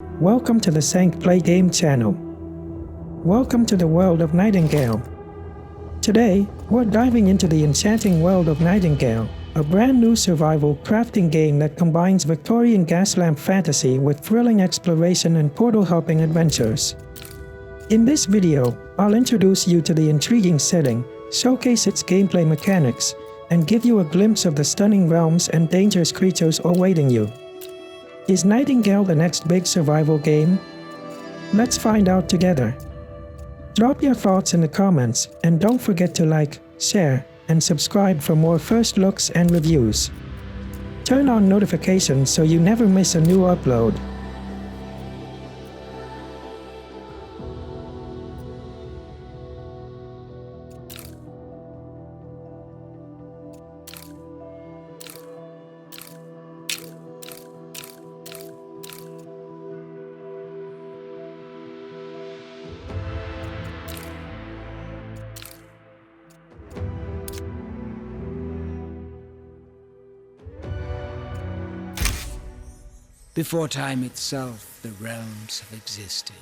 Welcome to the Sank Play Game channel. Welcome to the world of Nightingale. Today, we're diving into the enchanting world of Nightingale, a brand new survival crafting game that combines Victorian gaslamp fantasy with thrilling exploration and portal hopping adventures. In this video, I'll introduce you to the intriguing setting, showcase its gameplay mechanics, and give you a glimpse of the stunning realms and dangerous creatures awaiting you. Is Nightingale the next big survival game? Let's find out together. Drop your thoughts in the comments and don't forget to like, share, and subscribe for more first looks and reviews. Turn on notifications so you never miss a new upload. Before time itself, the realms have existed.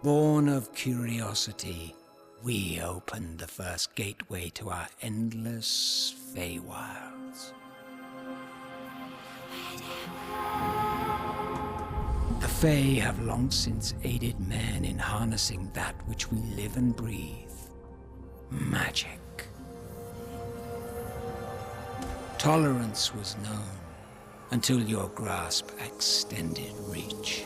Born of curiosity, we opened the first gateway to our endless Feywilds. The Fey have long since aided man in harnessing that which we live and breathe, magic. Tolerance was known until your grasp extended reach.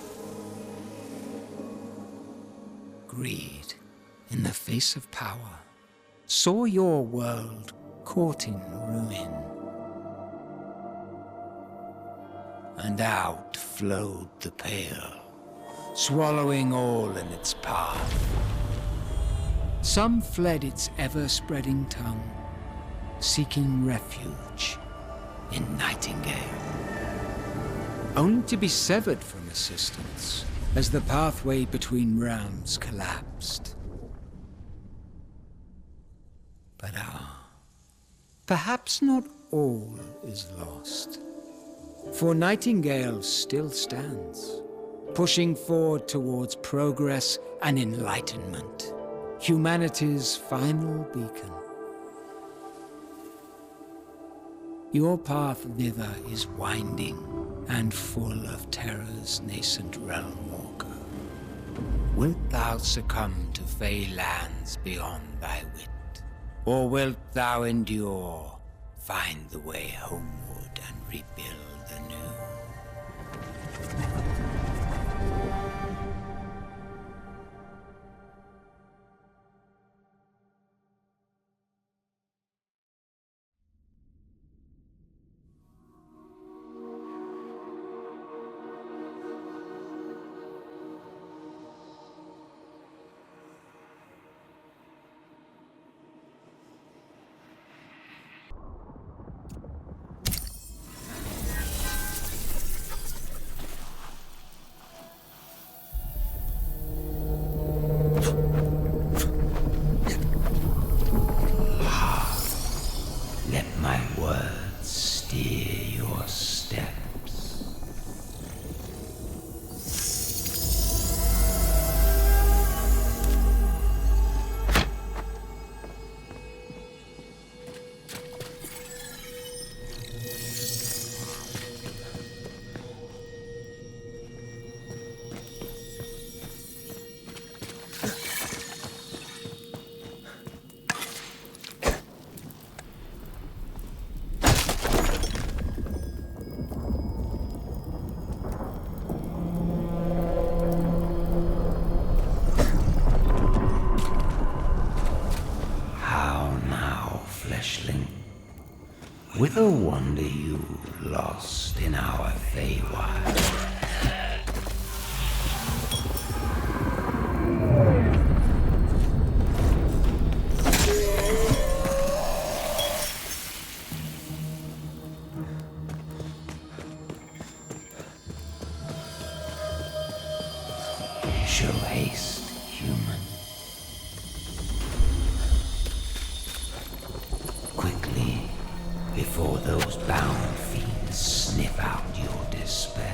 Greed, in the face of power, saw your world caught in ruin. And out flowed the Pale, swallowing all in its path. Some fled its ever-spreading tongue, seeking refuge in Nightingale, only to be severed from assistance as the pathway between realms collapsed. But perhaps not all is lost, for Nightingale still stands, pushing forward towards progress and enlightenment, humanity's final beacon. Your path thither is winding and full of terror's nascent realm walker. Wilt thou succumb to Fey lands beyond thy wit? Or wilt thou endure, find the way homeward and rebuild anew? Let my words steer your steps. Whither wander you, lost in our Feywild? Show haste, human. Quickly, before those bound fiends sniff out your despair.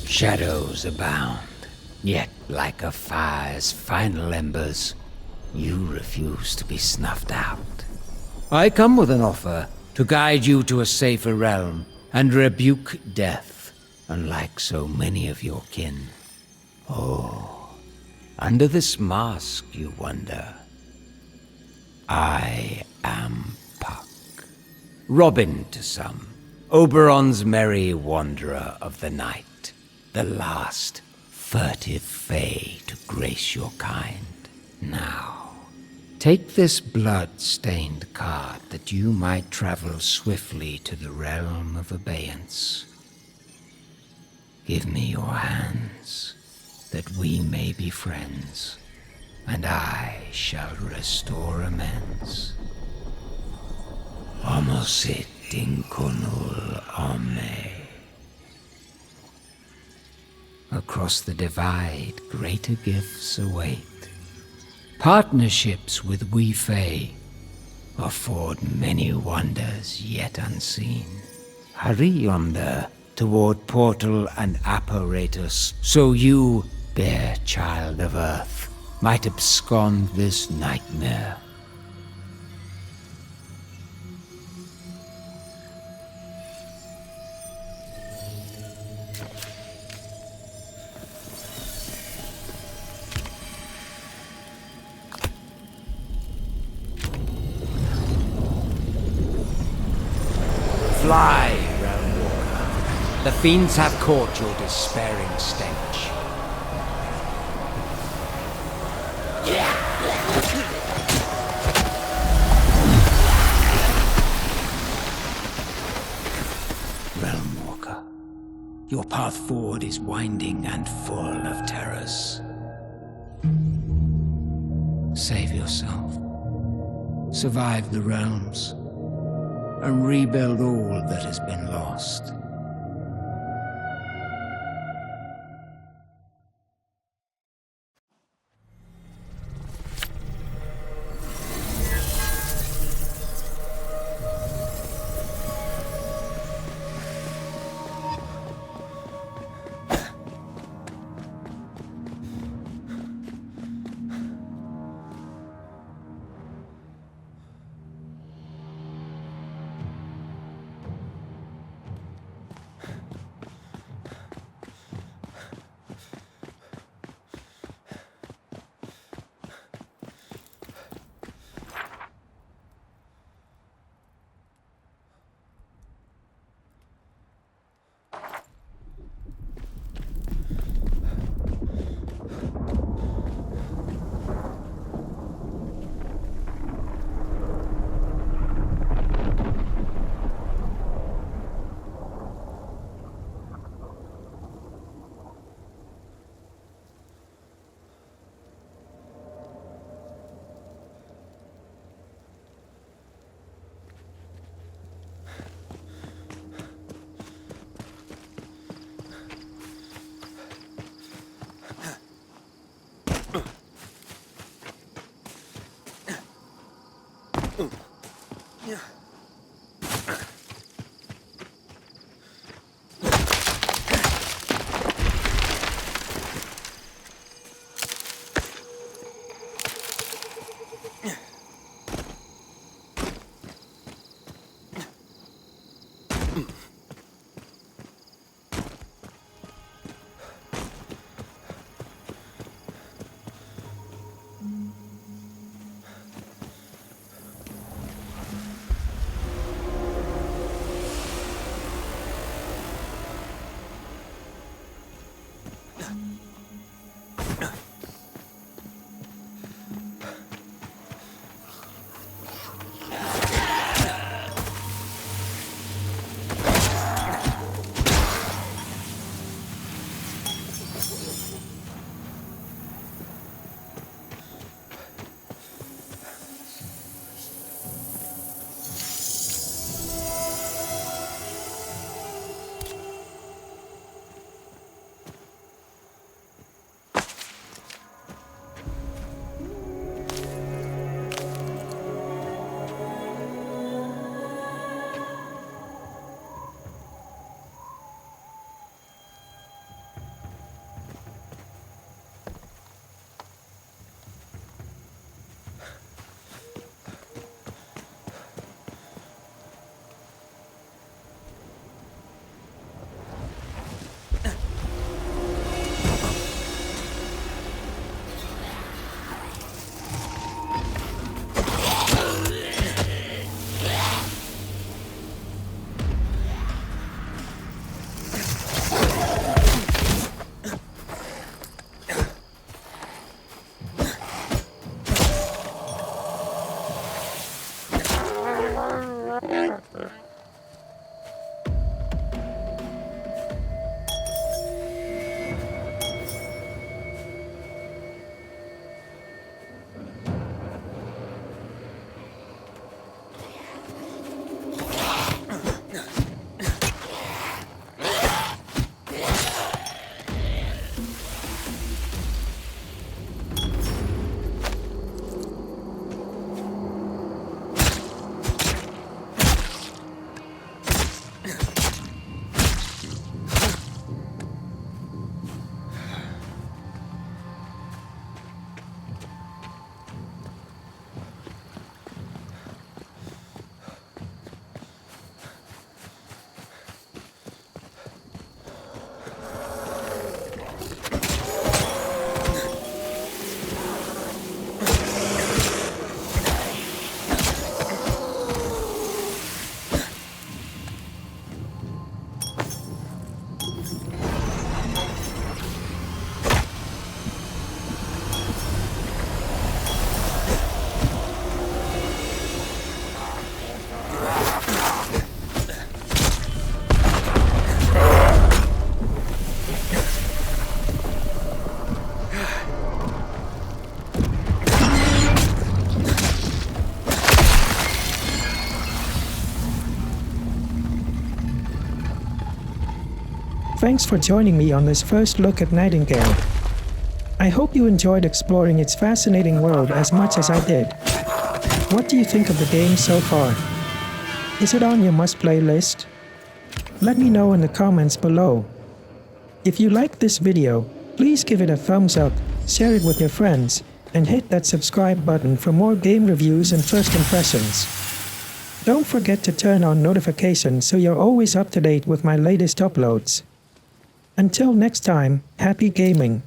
Shadows abound, yet like a fire's final embers, you refuse to be snuffed out. I come with an offer to guide you to a safer realm and rebuke death, unlike so many of your kin. Oh, under this mask, you wonder. I am Puck. Robin to some, Oberon's merry wanderer of the night. The last furtive fae to grace your kind. Now, take this blood-stained card that you might travel swiftly to the realm of abeyance. Give me your hands, that we may be friends, and I shall restore amends. Homosit inconul omne. Across the divide, greater gifts await. Partnerships with we Fae afford many wonders yet unseen. Hurry yonder toward portal and apparatus, so you, bare child of Earth, might abscond this nightmare. Fly, realm walker. The fiends have caught your despairing stench. Realm walker, your path forward is winding and full of terrors. Save yourself. Survive the realms. And rebuild all that has been lost. Thanks for joining me on this first look at Nightingale. I hope you enjoyed exploring its fascinating world as much as I did. What do you think of the game so far? Is it on your must-play list? Let me know in the comments below. If you liked this video, please give it a thumbs up, share it with your friends, and hit that subscribe button for more game reviews and first impressions. Don't forget to turn on notifications so you're always up to date with my latest uploads. Until next time, happy gaming.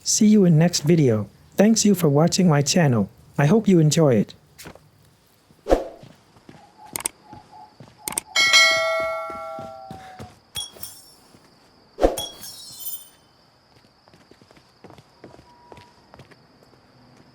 See you in next video. Thanks you for watching my channel. I hope you enjoy it.